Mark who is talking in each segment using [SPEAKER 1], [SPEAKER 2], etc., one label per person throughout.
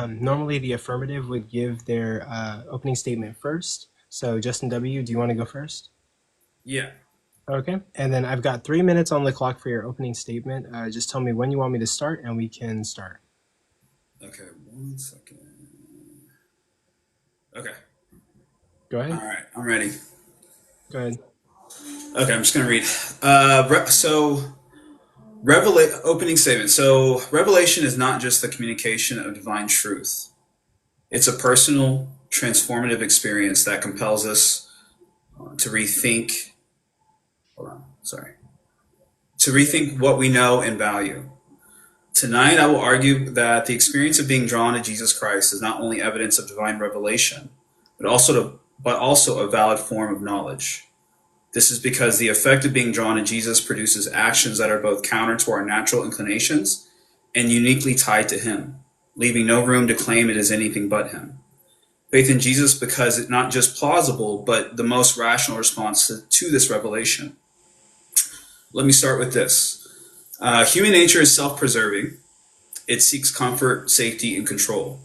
[SPEAKER 1] Normally the affirmative would give their opening statement first. So Justin W., do you want to go first?
[SPEAKER 2] Yeah.
[SPEAKER 1] Okay. And then I've got 3 minutes on the clock for your opening statement. Just tell me when you want me to start and we can start.
[SPEAKER 2] Okay, 1 second. Okay.
[SPEAKER 1] Go ahead.
[SPEAKER 2] All right, I'm ready.
[SPEAKER 1] Go ahead.
[SPEAKER 2] Okay, I'm just going to read. Opening statement. So, revelation is not just the communication of divine truth. It's a personal, transformative experience that compels us to rethink. Hold on, sorry. To rethink what we know and value. Tonight, I will argue that the experience of being drawn to Jesus Christ is not only evidence of divine revelation, but also a valid form of knowledge. This is because the effect of being drawn to Jesus produces actions that are both counter to our natural inclinations and uniquely tied to him, leaving no room to claim it is anything but him. Faith in Jesus because it's not just plausible, but the most rational response to this revelation. Let me start with this. Human nature is self-preserving. It seeks comfort, safety, and control.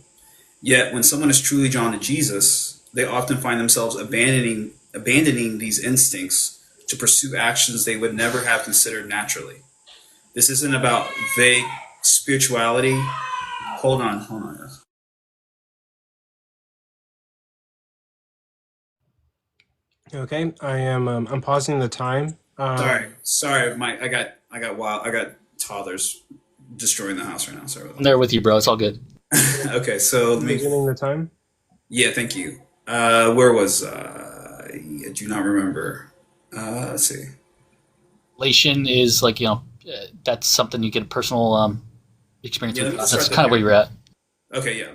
[SPEAKER 2] Yet when someone is truly drawn to Jesus, they often find themselves abandoning these instincts to pursue actions they would never have considered naturally. This isn't about vague spirituality. Hold on.
[SPEAKER 1] Okay, I'm pausing the time.
[SPEAKER 2] Sorry, Mike. I got toddlers destroying the house right now. Sorry about
[SPEAKER 3] I'm there with you, bro. It's all good.
[SPEAKER 2] that. Okay, so
[SPEAKER 1] Beginning the time.
[SPEAKER 2] Yeah, thank you. Where was I do not remember. Let's see.
[SPEAKER 3] Relation is like, that's something you get a personal experience
[SPEAKER 2] Yeah,
[SPEAKER 3] with.
[SPEAKER 2] let's
[SPEAKER 3] That's
[SPEAKER 2] start
[SPEAKER 3] kind of
[SPEAKER 2] there.
[SPEAKER 3] where you're at.
[SPEAKER 2] Okay, yeah,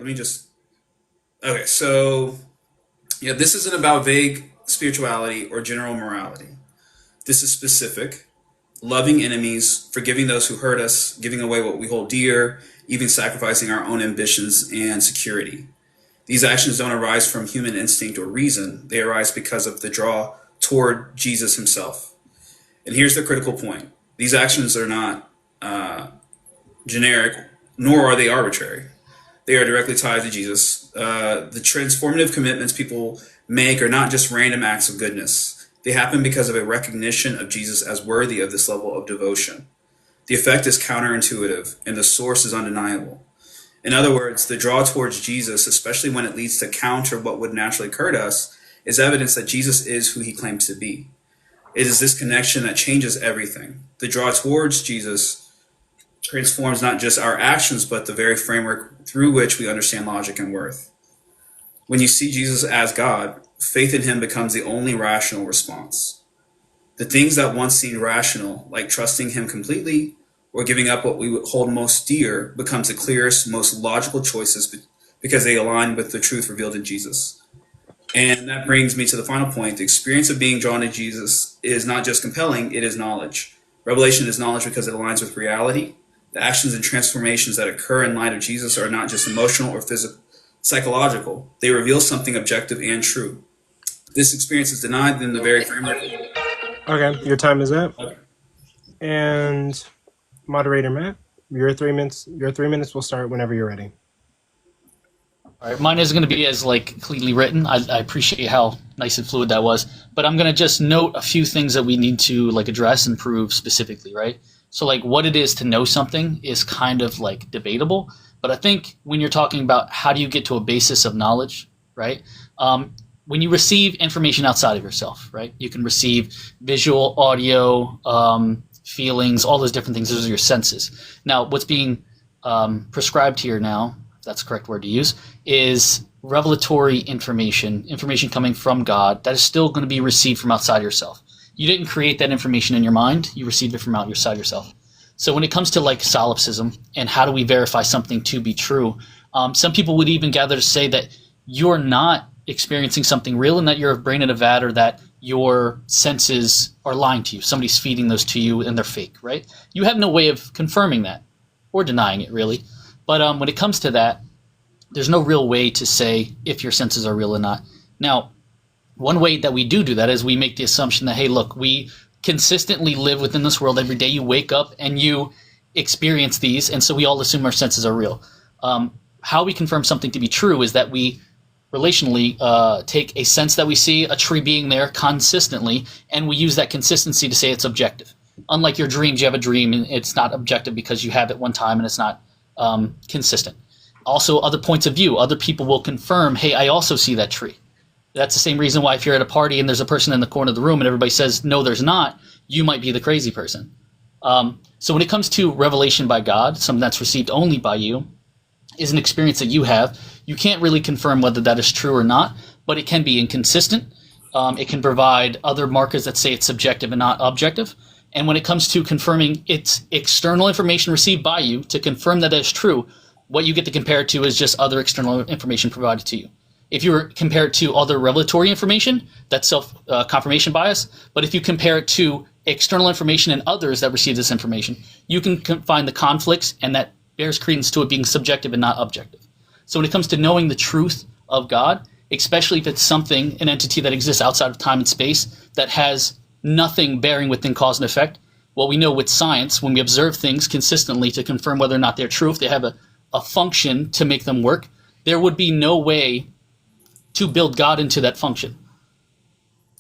[SPEAKER 2] Okay, so, yeah, this isn't about vague spirituality or general morality. This is specific. Loving enemies, forgiving those who hurt us, giving away what we hold dear, even sacrificing our own ambitions and security. These actions don't arise from human instinct or reason. They arise because of the draw toward Jesus himself. And here's the critical point. These actions are not generic, nor are they arbitrary. They are directly tied to Jesus. The transformative commitments people make are not just random acts of goodness. They happen because of a recognition of Jesus as worthy of this level of devotion. The effect is counterintuitive, and the source is undeniable. In other words, the draw towards Jesus, especially when it leads to counter what would naturally occur to us, is evidence that Jesus is who he claims to be. It is this connection that changes everything. The draw towards Jesus transforms not just our actions, but the very framework through which we understand logic and worth. When you see Jesus as God, faith in him becomes the only rational response. The things that once seemed rational, like trusting him completely or giving up what we hold most dear, becomes the clearest, most logical choices because they align with the truth revealed in Jesus. And that brings me to the final point. The experience of being drawn to Jesus is not just compelling, it is knowledge. Revelation is knowledge because it aligns with reality. The actions and transformations that occur in light of Jesus are not just emotional or psychological. They reveal something objective and true. This experience is denied in the very framework.
[SPEAKER 1] Okay, your time is up.
[SPEAKER 2] Okay.
[SPEAKER 1] And moderator Matt, your 3 minutes. Your 3 minutes will start whenever you're ready.
[SPEAKER 3] All right, mine isn't going to be as cleanly written. I appreciate how nice and fluid that was, but I'm going to just note a few things that we need to address and prove specifically, right? So what it is to know something is kind of debatable, but I think when you're talking about how do you get to a basis of knowledge, right? When you receive information outside of yourself, right? You can receive visual, audio, feelings, all those different things. Those are your senses. Now, what's being prescribed here now, if that's the correct word to use, is revelatory information coming from God that is still going to be received from outside yourself. You didn't create that information in your mind. You received it from outside yourself. So when it comes to solipsism and how do we verify something to be true, some people would even gather to say that you're not experiencing something real and that you're a brain in a vat, or that your senses are lying to you. Somebody's feeding those to you and they're fake, right? You have no way of confirming that or denying it, really. But when it comes to that, there's no real way to say if your senses are real or not. Now, one way that we do that is we make the assumption that, hey, look, we consistently live within this world. Every day you wake up and you experience these, and so we all assume our senses are real. how we confirm something to be true is that we relationally take a sense that we see a tree being there consistently, and we use that consistency to say it's objective. Unlike your dreams, you have a dream and it's not objective because you have it one time and it's not consistent. Also, other points of view, other people will confirm, hey, I also see that tree. That's the same reason why if you're at a party and there's a person in the corner of the room and everybody says, no, there's not, you might be the crazy person. So when it comes to revelation by God, something that's received only by you, is an experience that you have. You can't really confirm whether that is true or not, but it can be inconsistent. It can provide other markers that say it's subjective and not objective. And when it comes to confirming it's external information received by you to confirm that is true, what you get to compare it to is just other external information provided to you. If you were compare it to other revelatory information, that's self-confirmation bias. But if you compare it to external information and others that receive this information, you can find the conflicts, and that bears credence to it being subjective and not objective. So when it comes to knowing the truth of God, especially if it's something, an entity that exists outside of time and space that has nothing bearing within cause and effect, well, we know with science, when we observe things consistently to confirm whether or not they're true, if they have a function to make them work, there would be no way to build God into that function.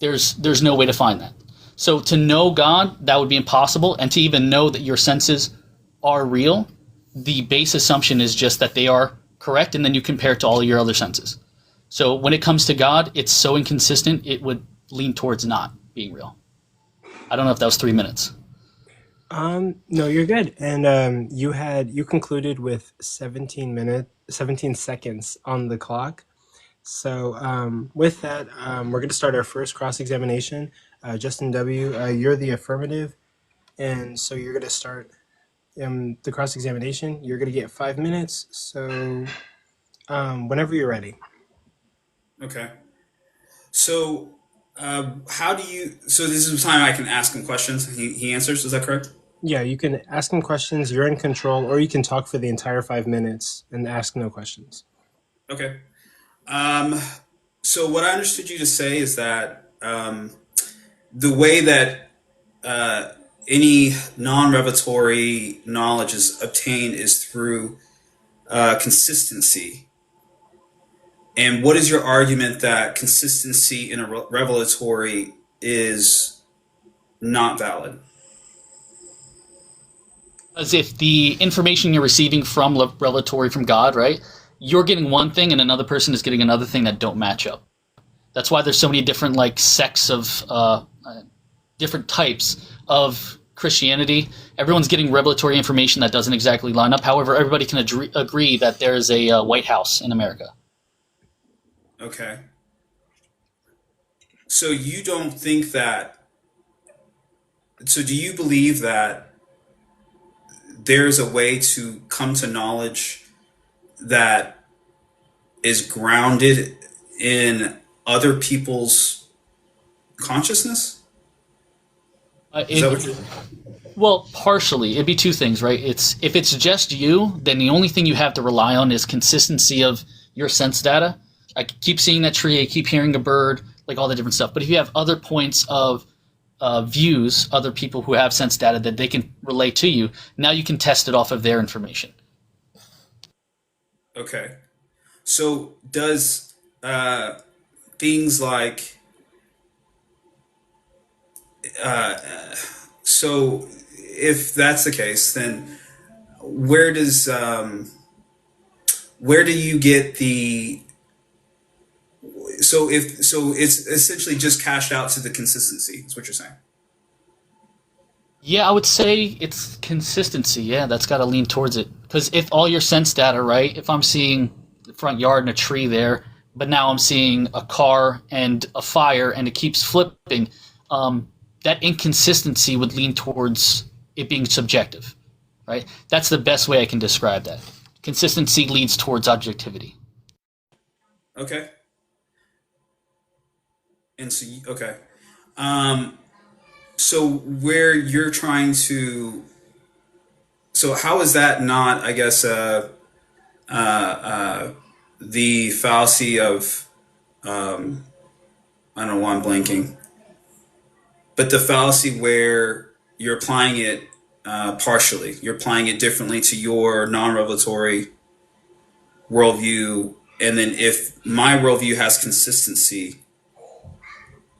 [SPEAKER 3] There's no way to find that. So to know God, that would be impossible, and to even know that your senses are real, the base assumption is just that they are correct, and then you compare it to all your other senses. So when it comes to God, it's so inconsistent, it would lean towards not being real. I don't know if that was 3 minutes.
[SPEAKER 1] No, you're good. And you concluded with 17 seconds on the clock. So with that, we're going to start our first cross-examination. Justin W., you're the affirmative, and so you're going to start the cross-examination. You're going to get 5 minutes, so whenever you're ready.
[SPEAKER 2] Okay. So, how do you? So this is the time I can ask him questions. He answers. Is that correct?
[SPEAKER 1] Yeah, you can ask him questions. You're in control, or you can talk for the entire 5 minutes and ask no questions.
[SPEAKER 2] Okay. So what I understood you to say is that the way that any non-revelatory knowledge is obtained is through consistency. And what is your argument that consistency in a revelatory is not valid?
[SPEAKER 3] As if the information you're receiving from revelatory from God, right? You're getting one thing and another person is getting another thing that don't match up. That's why there's so many different sects of different types of Christianity. Everyone's getting revelatory information that doesn't exactly line up. However, everybody can agree that there is a White House in America.
[SPEAKER 2] Okay. So you don't think that... So do you believe that there's a way to come to knowledge that is grounded in other people's consciousness? Is that what you're...
[SPEAKER 3] Well, partially. It'd be two things, right? If it's just you, then the only thing you have to rely on is consistency of your sense data. I keep seeing that tree, I keep hearing a bird, all the different stuff. But if you have other points of views, other people who have sense data that they can relate to you, now you can test it off of their information.
[SPEAKER 2] Okay. So does things like... so if that's the case, then where do you get the... So it's essentially just cashed out to the consistency, is what you're saying?
[SPEAKER 3] Yeah, I would say it's consistency. Yeah, that's got to lean towards it. Because if all your sense data, right, if I'm seeing the front yard and a tree there, but now I'm seeing a car and a fire and it keeps flipping, that inconsistency would lean towards it being subjective, right? That's the best way I can describe that. Consistency leads towards objectivity.
[SPEAKER 2] Okay. And so, okay. So where you're trying to... So how is that not, I guess, the fallacy of... I don't know why I'm blanking. But the fallacy where you're applying it partially. You're applying it differently to your non-revelatory worldview, and then if my worldview has consistency,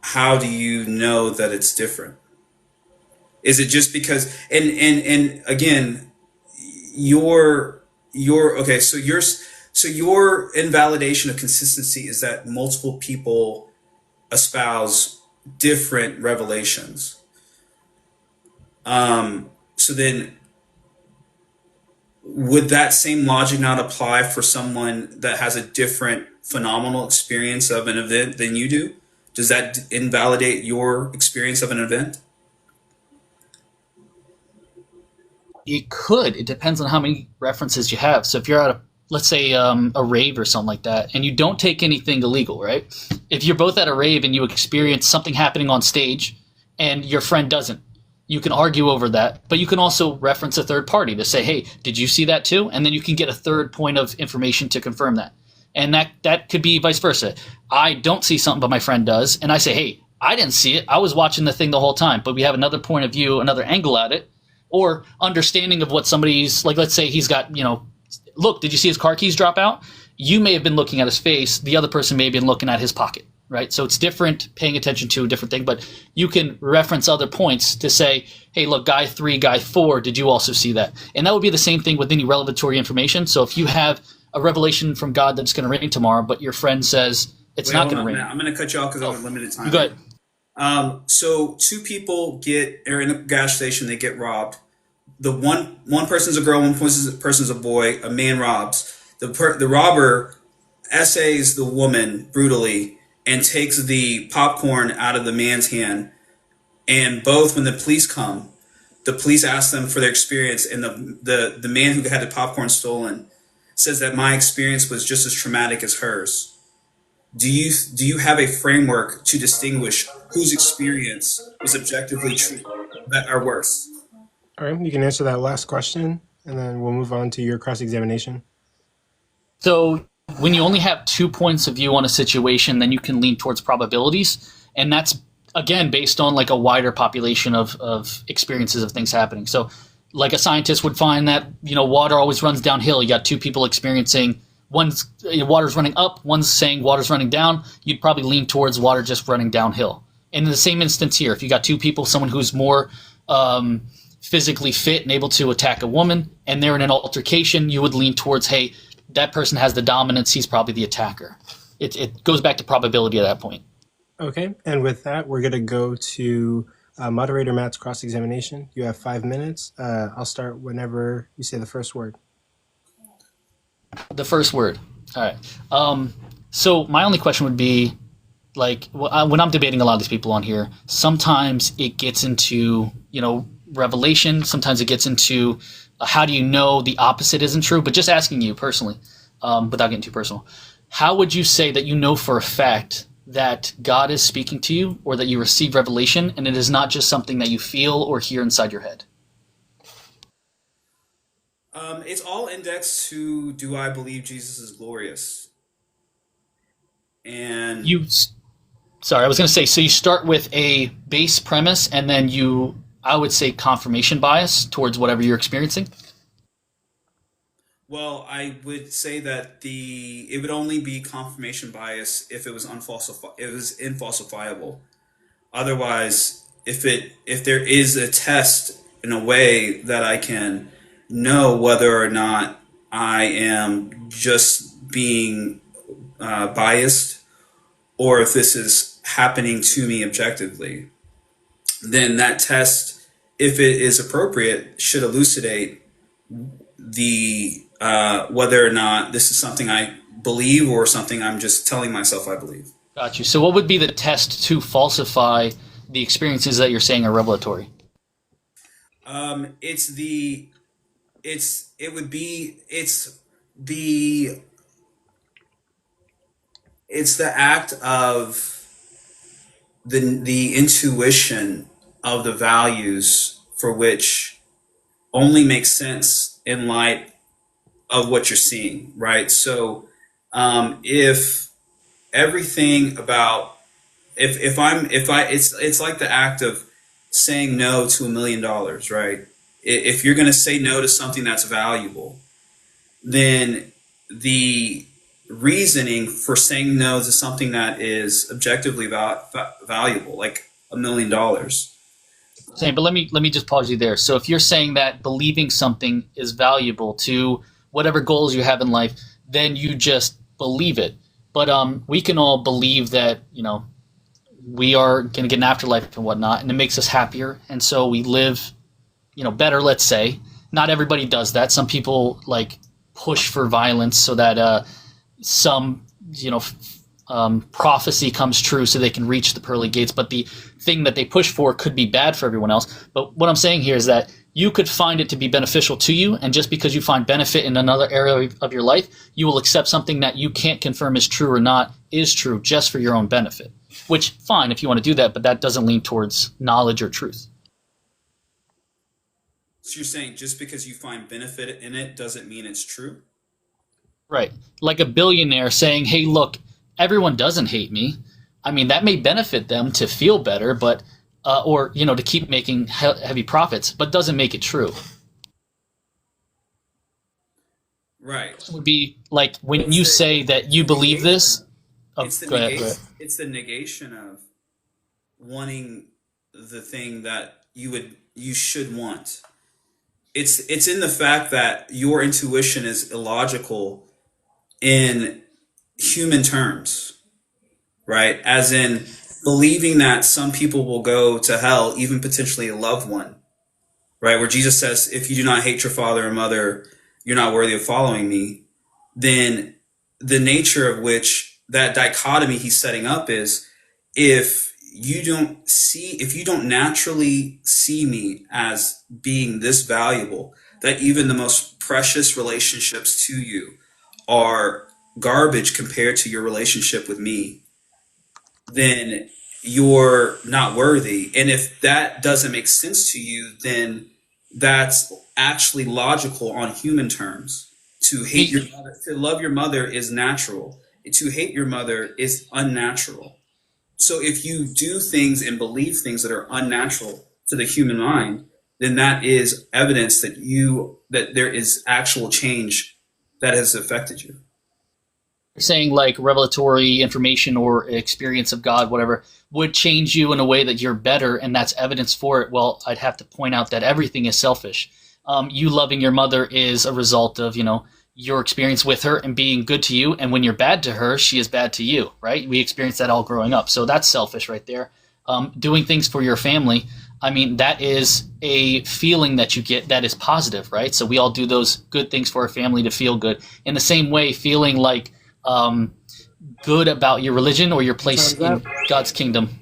[SPEAKER 2] how do you know that it's different? Is it just because, and again, your okay, so your invalidation of consistency is that multiple people espouse different revelations. So then, would that same logic not apply for someone that has a different phenomenal experience of an event than you do? Does that invalidate your experience of an event?
[SPEAKER 3] It could. It depends on how many references you have. So if you're at a, let's say, a rave or something like that, and you don't take anything illegal, right? If you're both at a rave and you experience something happening on stage and your friend doesn't, you can argue over that, but you can also reference a third party to say, hey, did you see that too? And then you can get a third point of information to confirm that. And that could be vice versa. I don't see something, but my friend does. And I say, hey, I didn't see it. I was watching the thing the whole time, but we have another point of view, another angle at it, or understanding of what somebody's, like, let's say he's got, look, did you see his car keys drop out? You may have been looking at his face. The other person may have been looking at his pocket, right? So it's different, paying attention to a different thing, but you can reference other points to say, hey, look, guy 3, guy 4, did you also see that? And that would be the same thing with any revelatory information. So if you have a revelation from God that's going to rain tomorrow, but your friend says it's not going to rain.
[SPEAKER 2] I'm going to cut you off because I have limited time.
[SPEAKER 3] Go ahead.
[SPEAKER 2] So two people are in a gas station. They get robbed. The one person's a girl, one person's a boy. A man robs. The robber essays the woman brutally and takes the popcorn out of the man's hand. And both, when the police come, the police ask them for their experience, and the man who had the popcorn stolen says that my experience was just as traumatic as hers. Do you have a framework to distinguish whose experience was objectively true or worse?
[SPEAKER 1] All right, you can answer that last question, and then we'll move on to your cross-examination.
[SPEAKER 3] So when you only have 2 points of view on a situation, then you can lean towards probabilities, and that's, again, based on like a wider population of experiences of things happening. So like a scientist would find that, water always runs downhill. You got two people experiencing, one's water's running up, one's saying water's running down. You'd probably lean towards water just running downhill. And in the same instance here, if you got two people, someone who's more physically fit and able to attack a woman, and they're in an altercation, you would lean towards, hey, that person has the dominance, he's probably the attacker. It goes back to probability at that point.
[SPEAKER 1] Okay, and with that, we're going to go to Moderator Matt's cross-examination. You have 5 minutes. I'll start whenever you say the first word.
[SPEAKER 3] The first word. All right. So my only question would be, like, when I'm debating a lot of these people on here, sometimes it gets into, revelation. Sometimes it gets into how do you know the opposite isn't true? But just asking you personally, without getting too personal, how would you say that you know for a fact that God is speaking to you, or that you receive revelation and it is not just something that you feel or hear inside your head?
[SPEAKER 2] It's all indexed to, do I believe Jesus is glorious? And
[SPEAKER 3] sorry, I was going to say, so you start with a base premise and then I would say confirmation bias towards whatever you're experiencing.
[SPEAKER 2] Well, I would say that it would only be confirmation bias if it was infalsifiable. Otherwise, if there is a test in a way that I can know whether or not I am just being biased, or if this is happening to me objectively, then that test, if it is appropriate, should elucidate the whether or not this is something I believe or something I'm just telling myself I believe.
[SPEAKER 3] Got you. So what would be the test to falsify the experiences that you're saying are revelatory?
[SPEAKER 2] It's the act of the intuition of the values for which only makes sense in light of what you're seeing, right? So if everything about it's like the act of saying no to $1 million, right? If you're going to say no to something that's valuable, then the reasoning for saying no to something that is objectively valuable, like $1 million.
[SPEAKER 3] Saying, but let me just pause you there. So if you're saying that believing something is valuable to whatever goals you have in life, then you just believe it. But we can all believe that we are going to get an afterlife and whatnot, and it makes us happier, and so we live better. Let's say not everybody does that. Some people like push for violence so that some prophecy comes true so they can reach the pearly gates, but the thing that they push for could be bad for everyone else. But what I'm saying here is that you could find it to be beneficial to you, and just because you find benefit in another area of your life, you will accept something that you can't confirm is true or not is true just for your own benefit. Which, fine, if you want to do that, but that doesn't lean towards knowledge or truth.
[SPEAKER 2] So you're saying just because you find benefit in it doesn't mean it's true?
[SPEAKER 3] Right. Like a billionaire saying, hey, look, everyone doesn't hate me. I mean, that may benefit them to feel better, but or to keep making heavy profits, but doesn't make it true.
[SPEAKER 2] Right.
[SPEAKER 3] It would be like when you say that you believe this. Oh, go ahead.
[SPEAKER 2] It's the negation of wanting the thing that you should want. It's in the fact that your intuition is illogical in human terms, right? As in believing that some people will go to hell, even potentially a loved one, right? Where Jesus says, if you do not hate your father and mother, you're not worthy of following me. Then the nature of which that dichotomy he's setting up is, if you don't naturally see me as being this valuable, that even the most precious relationships to you are garbage compared to your relationship with me, then you're not worthy. And if that doesn't make sense to you, then that's actually logical on human terms. To hate your mother, to love your mother is natural. To hate your mother is unnatural. So if you do things and believe things that are unnatural to the human mind, then that is evidence that there is actual change that has affected you.
[SPEAKER 3] You're saying like revelatory information or experience of God, whatever, would change you in a way that you're better, and that's evidence for it. Well, I'd have to point out that everything is selfish. You loving your mother is a result of, your experience with her and being good to you. And when you're bad to her, she is bad to you, right? We experienced that all growing up. So that's selfish right there. Doing things for your family, I mean, that is a feeling that you get that is positive, right? So we all do those good things for our family to feel good. In the same way, feeling like good about your religion or your place in God's kingdom,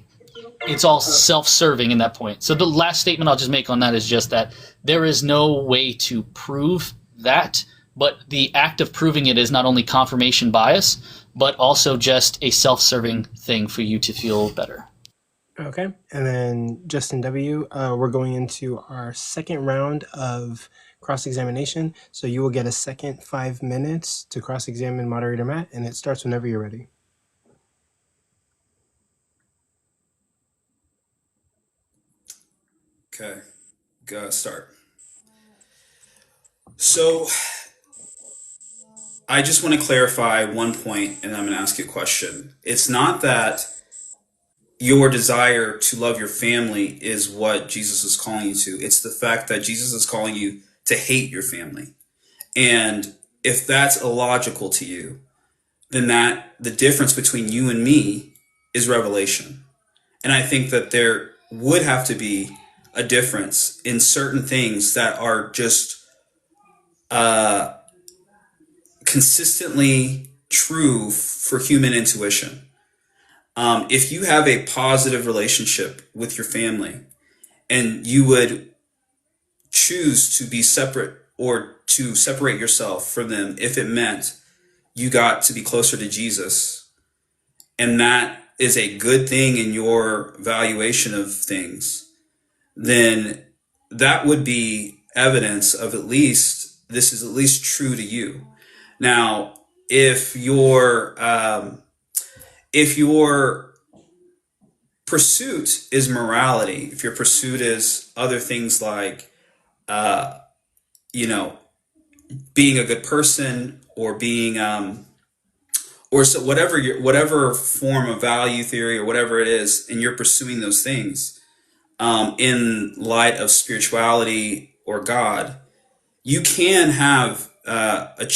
[SPEAKER 3] it's all self-serving in that point. So the last statement I'll just make on that is just that there is no way to prove that, but the act of proving it is not only confirmation bias, but also just a self-serving thing for you to feel better.
[SPEAKER 1] Okay, and then Justin W., we're going into our second round of cross-examination. So you will get a second 5 minutes to cross-examine Moderator Matt, and it starts whenever you're ready.
[SPEAKER 2] Okay, go start. So I just want to clarify one point, and I'm going to ask you a question. It's not that your desire to love your family is what Jesus is calling you to. It's the fact that Jesus is calling you to hate your family. And if that's illogical to you, then the difference between you and me is revelation. And I think that there would have to be a difference in certain things that are just consistently true for human intuition. If you have a positive relationship with your family and you would choose to be separate or to separate yourself from them if it meant you got to be closer to Jesus, and that is a good thing in your valuation of things, then that would be evidence of this is at least true to you. Now, if your pursuit is morality, if your pursuit is other things like, being a good person or being or so whatever form of value theory or whatever it is, and you're pursuing those things in light of spirituality or God, you can have a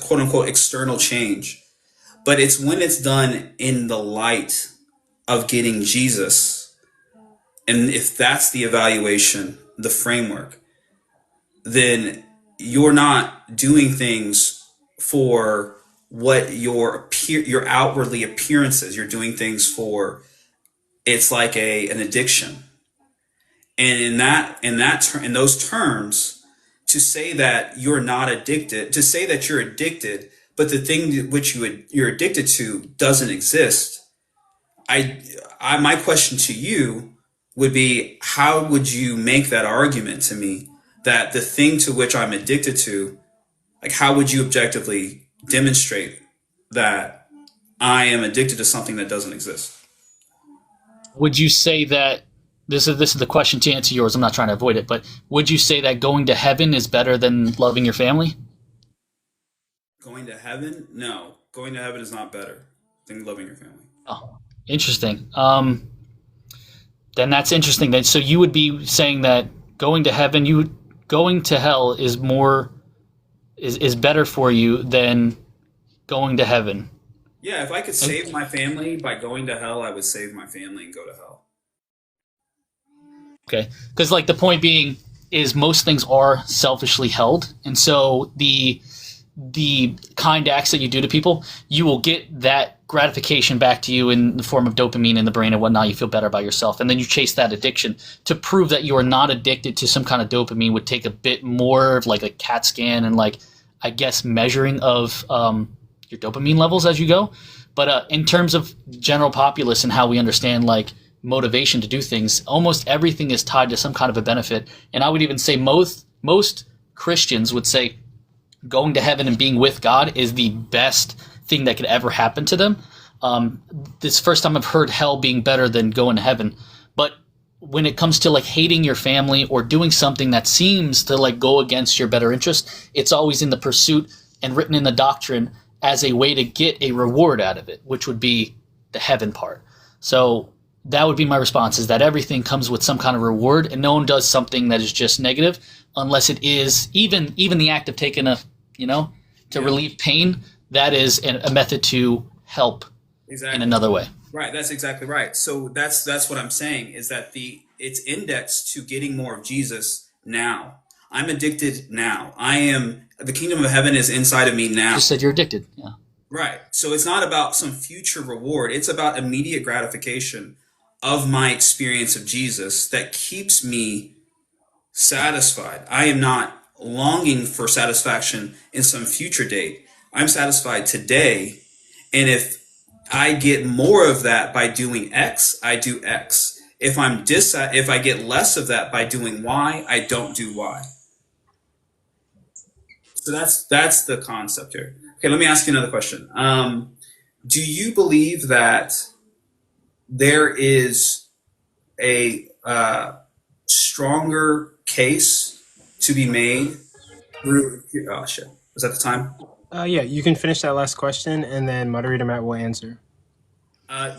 [SPEAKER 2] quote unquote external change, but it's when it's done in the light of getting Jesus, and if that's the evaluation, the framework, then you're not doing things for what your outwardly appearances. You're doing things for, it's like an addiction. And in those terms, to say that you're not addicted, to say that you're addicted, but the thing which you're addicted to doesn't exist. My question to you would be, how would you make that argument to me that the thing to which I'm addicted to, like, how would you objectively demonstrate that I am addicted to something that doesn't exist?
[SPEAKER 3] Would you say that this is the question to answer yours? I'm not trying to avoid it, but would you say that going to heaven is better than loving your family?
[SPEAKER 2] Going to heaven? No. Going to heaven is not better than loving your family.
[SPEAKER 3] Oh, interesting. Then that's interesting. Then, so you would be saying that going to heaven, going to hell is better for you than going to heaven.
[SPEAKER 2] Yeah, if I could save my family by going to hell, I would save my family and go to hell.
[SPEAKER 3] Okay, because like the point being is most things are selfishly held, and so the kind acts that you do to people, you will get that gratification back to you in the form of dopamine in the brain and whatnot. You feel better about yourself, and then you chase that addiction. To prove that you are not addicted to some kind of dopamine would take a bit more of like a CAT scan and, like, I guess, measuring of your dopamine levels as you go. But in terms of general populace and how we understand, like, motivation to do things, almost everything is tied to some kind of a benefit. And I would even say most Christians would say going to heaven and being with God is the best thing that could ever happen to them. This first time I've heard hell being better than going to heaven. But when it comes to, like, hating your family or doing something that seems to, like, go against your better interest, it's always in the pursuit and written in the doctrine as a way to get a reward out of it, which would be the heaven part. So that would be my response, is that everything comes with some kind of reward, and no one does something that is just negative unless it is even the act of taking relieve pain. That is a method to help in another way.
[SPEAKER 2] Right, that's exactly right. So that's what I'm saying, is that it's indexed to getting more of Jesus now. I'm addicted now. The kingdom of heaven is inside of me now.
[SPEAKER 3] You just said you're addicted. Yeah.
[SPEAKER 2] Right. So it's not about some future reward. It's about immediate gratification of my experience of Jesus that keeps me satisfied. I am not longing for satisfaction in some future date. I'm satisfied today. And if I get more of that by doing X, I do X. If I get less of that by doing Y, I don't do Y. So that's the concept here. Okay, let me ask you another question. Do you believe that there is a stronger case to be made through? Oh shit! Was that the time?
[SPEAKER 1] Yeah, you can finish that last question, and then Moderator Matt will answer.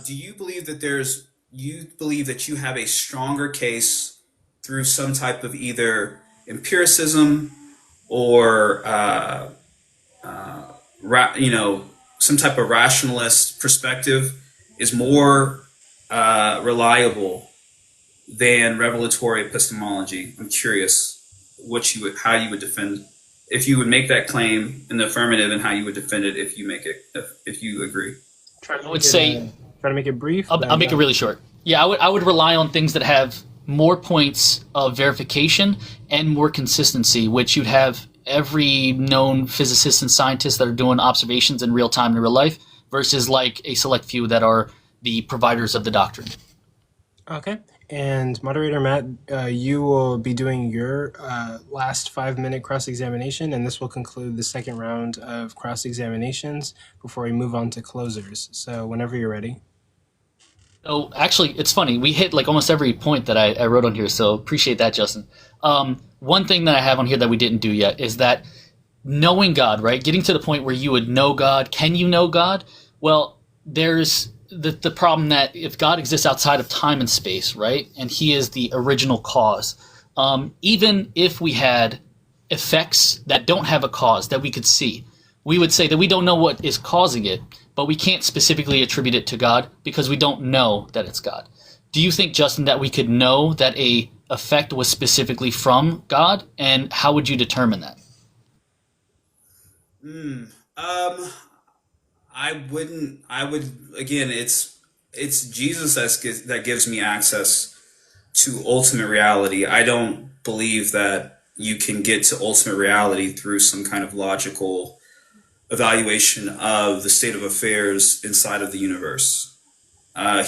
[SPEAKER 2] Do you believe that you have a stronger case through some type of either empiricism or some type of rationalist perspective is more reliable than revelatory epistemology? I'm curious how you would defend, if you would make that claim in the affirmative, and how you would defend it if you agree.
[SPEAKER 3] I would say,
[SPEAKER 1] try to make it brief.
[SPEAKER 3] I'll make it really short. Yeah, I would rely on things that have more points of verification and more consistency, which you'd have every known physicist and scientist that are doing observations in real time in real life, versus like a select few that are the providers of the doctrine.
[SPEAKER 1] Okay. And Moderator Matt, you will be doing your last 5-minute cross-examination, and this will conclude the second round of cross-examinations before we move on to closers. So whenever you're ready.
[SPEAKER 3] So actually, it's funny. We hit like almost every point that I wrote on here, so appreciate that, Justin. One thing that I have on here that we didn't do yet is that knowing God, right? Getting to the point where you would know God. Can you know God? Well, there's the problem that if God exists outside of time and space, right, and he is the original cause, even if we had effects that don't have a cause that we could see, we would say that we don't know what is causing it, but we can't specifically attribute it to God because we don't know that it's God. Do you think, Justin, that we could know that a effect was specifically from God, and how would you determine that?
[SPEAKER 2] I wouldn't. I would again. It's Jesus that gives me access to ultimate reality. I don't believe that you can get to ultimate reality through some kind of logical evaluation of the state of affairs inside of the universe.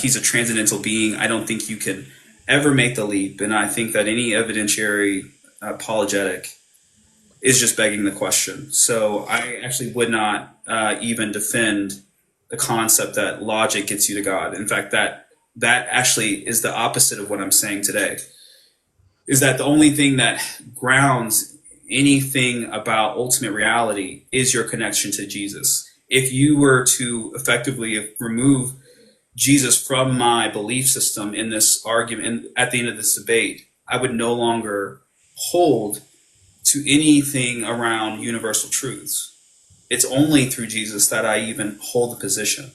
[SPEAKER 2] He's a transcendental being. I don't think you can ever make the leap, and I think that any evidentiary apologetic is just begging the question. So I actually would not even defend the concept that logic gets you to God. In fact, that actually is the opposite of what I'm saying today. Is that the only thing that grounds anything about ultimate reality is your connection to Jesus. If you were to effectively remove Jesus from my belief system in this argument, and at the end of this debate, I would no longer hold to anything around universal truths. It's only through Jesus that I even hold the position.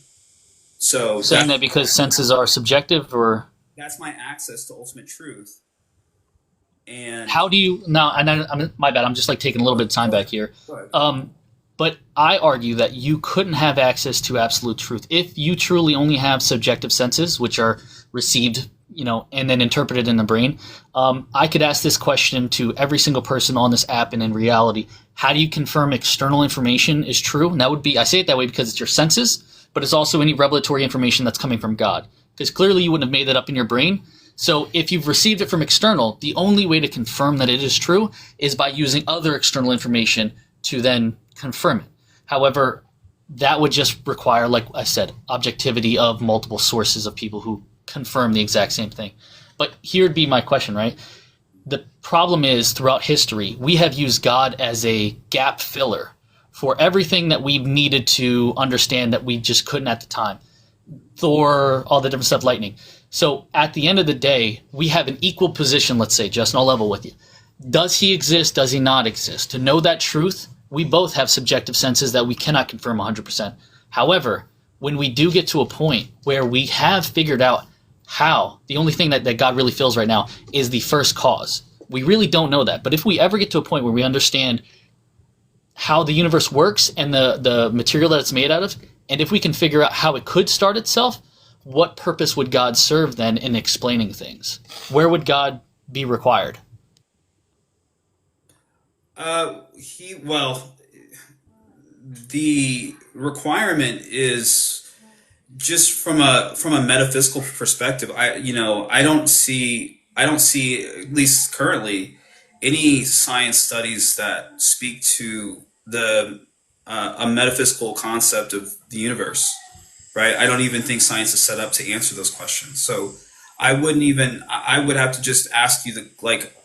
[SPEAKER 2] So
[SPEAKER 3] Saying that because senses are subjective, or
[SPEAKER 2] that's my access to ultimate truth. And
[SPEAKER 3] how do you now? And I'm my bad. I'm just like taking a little bit of time back here. But I argue that you couldn't have access to absolute truth if you truly only have subjective senses, which are received, and then interpreted in the brain. I could ask this question to every single person on this app, and in reality, how do you confirm external information is true? And that would be, I say it that way because it's your senses, but it's also any revelatory information that's coming from God. Because clearly you wouldn't have made that up in your brain. So if you've received it from external, the only way to confirm that it is true is by using other external information to then confirm it. However, that would just require, like I said, objectivity of multiple sources of people who confirm the exact same thing. But here'd be my question, right? The problem is, throughout history, we have used God as a gap filler for everything that we needed to understand that we just couldn't at the time. Thor, all the different stuff, lightning. So at the end of the day, we have an equal position, let's say, Justin, I'll level with you. Does he exist? Does he not exist? To know that truth, we both have subjective senses that we cannot confirm 100%. However, when we do get to a point where we have figured out how, the only thing that God really feels right now is the first cause. We really don't know that. But if we ever get to a point where we understand how the universe works and the material that it's made out of, and if we can figure out how it could start itself, what purpose would God serve then in explaining things? Where would God be required?
[SPEAKER 2] The requirement is just from a metaphysical perspective. I don't see, at least currently, any science studies that speak to a metaphysical concept of the universe, right? I don't even think science is set up to answer those questions. So I would have to just ask you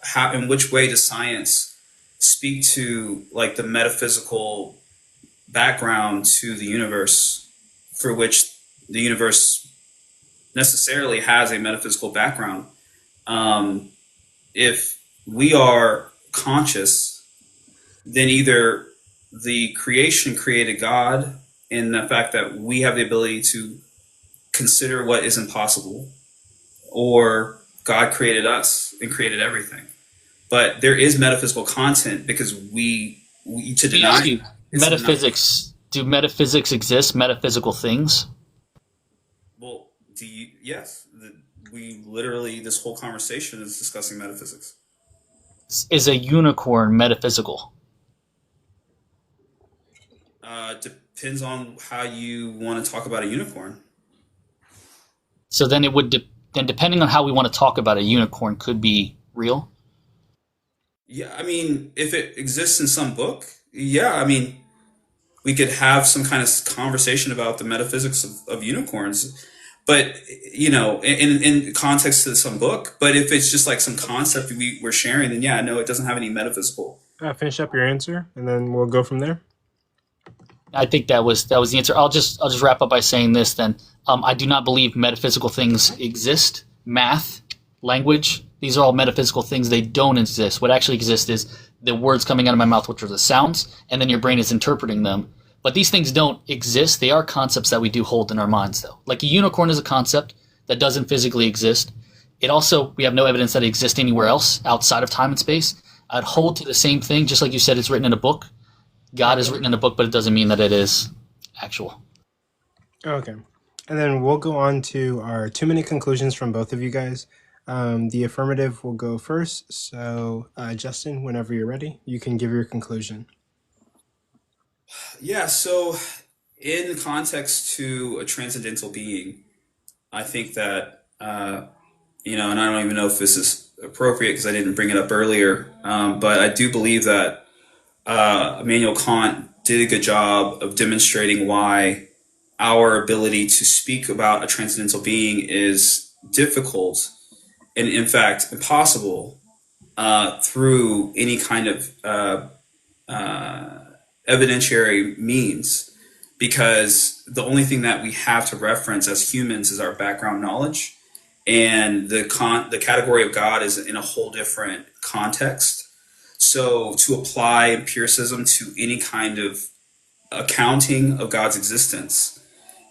[SPEAKER 2] how, in which way does science speak to the metaphysical background to the universe, for which the universe necessarily has a metaphysical background. If we are conscious, then either the creation created God in the fact that we have the ability to consider what is impossible, or God created us and created everything. But there is metaphysical content because we to deny
[SPEAKER 3] metaphysics. Do metaphysics exist? Metaphysical things?
[SPEAKER 2] Well, yes. We literally, this whole conversation is discussing metaphysics.
[SPEAKER 3] Is a unicorn metaphysical?
[SPEAKER 2] Depends on how you want to talk about a unicorn.
[SPEAKER 3] So then it would then depending on how we want to talk about a unicorn could be real?
[SPEAKER 2] Yeah, I mean, if it exists in some book, yeah, I mean, we could have some kind of conversation about the metaphysics of unicorns, but in context to some book. But if it's just like some concept we're sharing, then yeah, no, it doesn't have any metaphysical
[SPEAKER 1] Finish up your answer, and then we'll go from there.
[SPEAKER 3] I think that was the answer. I'll just wrap up by saying this then. I do not believe metaphysical things exist. Math, language, these are all metaphysical things. They don't exist. What actually exists is the words coming out of my mouth, which are the sounds, and then your brain is interpreting them. But these things don't exist. They are concepts that we do hold in our minds, though. Like a unicorn is a concept that doesn't physically exist. It also, we have no evidence that it exists anywhere else outside of time and space. I'd hold to the same thing, just like you said, it's written in a book. God is written in a book, but it doesn't mean that it is actual.
[SPEAKER 1] Okay. And then we'll go on to our 2-minute conclusions from both of you guys. The affirmative will go first. So, Justin, whenever you're ready, you can give your conclusion.
[SPEAKER 2] Yeah, so in context to a transcendental being, I think that, and I don't even know if this is appropriate because I didn't bring it up earlier, but I do believe that Immanuel Kant did a good job of demonstrating why our ability to speak about a transcendental being is difficult and, in fact, impossible through any kind of evidentiary means, because the only thing that we have to reference as humans is our background knowledge, and the category of God is in a whole different context. So to apply empiricism to any kind of accounting of God's existence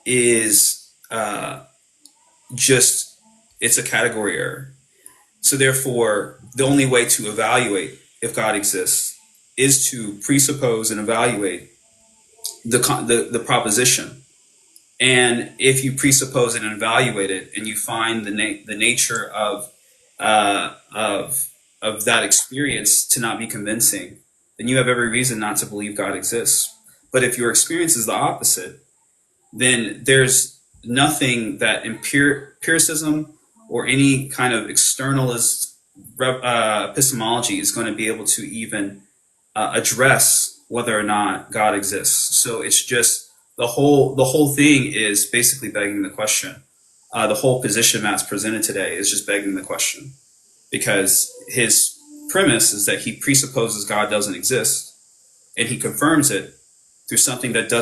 [SPEAKER 2] is just, it's a category error. So therefore, the only way to evaluate if God exists is to presuppose and evaluate the proposition. And if you presuppose it and evaluate it, and you find the nature of that experience to not be convincing, then you have every reason not to believe God exists. But if your experience is the opposite, then there's nothing that empiricism or any kind of externalist epistemology is going to be able to even address whether or not God exists. So it's just the whole thing is basically begging the question. The whole position Matt's presented today is just begging the question, because his premise is that he presupposes God doesn't exist, and he confirms it through something that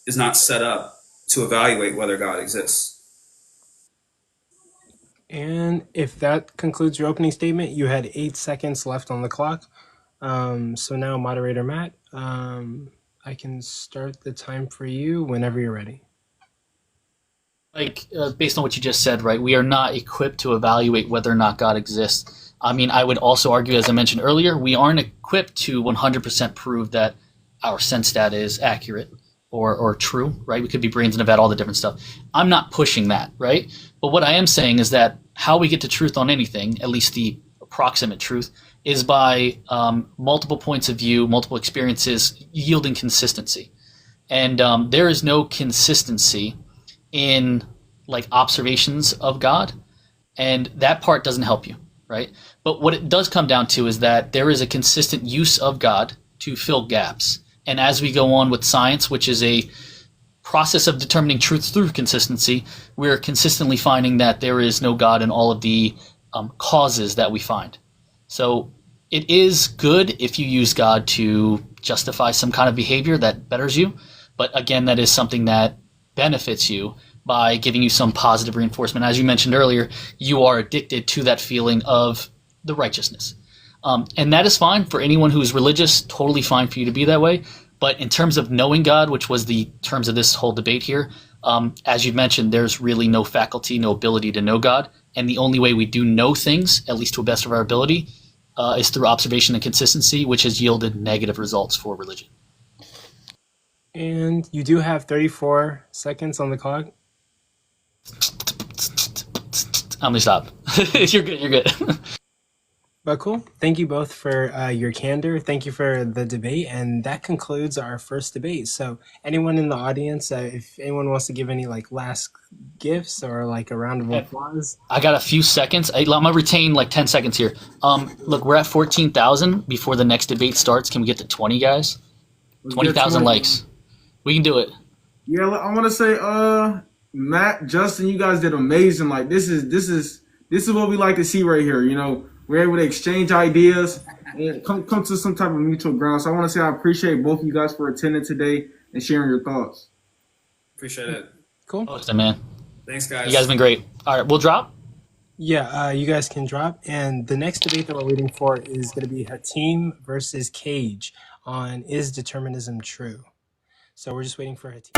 [SPEAKER 2] is not set up to evaluate whether God exists.
[SPEAKER 1] And if that concludes your opening statement, you had 8 seconds left on the clock. So now, Moderator Matt, I can start the time for you whenever you're ready.
[SPEAKER 3] Based on what you just said, right, we are not equipped to evaluate whether or not God exists. I mean, I would also argue, as I mentioned earlier, we aren't equipped to 100% prove that our sense data is accurate or true, right? We could be brains and have had all the different stuff. I'm not pushing that, right? But what I am saying is that how we get to truth on anything, at least the approximate truth, is by multiple points of view, multiple experiences yielding consistency. And there is no consistency in like observations of God, and that part doesn't help you, right? But what it does come down to is that there is a consistent use of God to fill gaps. And as we go on with science, which is a process of determining truth through consistency, we're consistently finding that there is no God in all of the causes that we find. So it is good if you use God to justify some kind of behavior that betters you. But again, that is something that benefits you by giving you some positive reinforcement. As you mentioned earlier, you are addicted to that feeling of the righteousness. And that is fine for anyone who is religious, totally fine for you to be that way. But in terms of knowing God, which was the terms of this whole debate here, as you mentioned, there's really no faculty, no ability to know God. And the only way we do know things, at least to the best of our ability, is through observation and consistency, which has yielded negative results for religion.
[SPEAKER 1] And you do have 34 seconds on the clock.
[SPEAKER 3] I'm going to stop. You're good, you're good.
[SPEAKER 1] But cool. Thank you both for your candor. Thank you for the debate. And that concludes our first debate. So anyone in the audience, if anyone wants to give any like last gifts or like a round of applause.
[SPEAKER 3] I got a few seconds. I'm going to retain like 10 seconds here. Look, we're at 14,000 before the next debate starts. Can we get to 20, guys? 20,000 likes. We can do it.
[SPEAKER 4] Yeah, I want to say, Matt, Justin, you guys did amazing. Like this is what we like to see right here. You know, we're able to exchange ideas, and come to some type of mutual ground. So I want to say I appreciate both of you guys for attending today and sharing your thoughts.
[SPEAKER 2] Appreciate it.
[SPEAKER 1] Cool.
[SPEAKER 3] Awesome, man.
[SPEAKER 2] Thanks, guys.
[SPEAKER 3] You guys have been great. All right, we'll drop.
[SPEAKER 1] Yeah, you guys can drop. And the next debate that we're waiting for is going to be Hatim versus Cage on is determinism true? So we're just waiting for Hatim.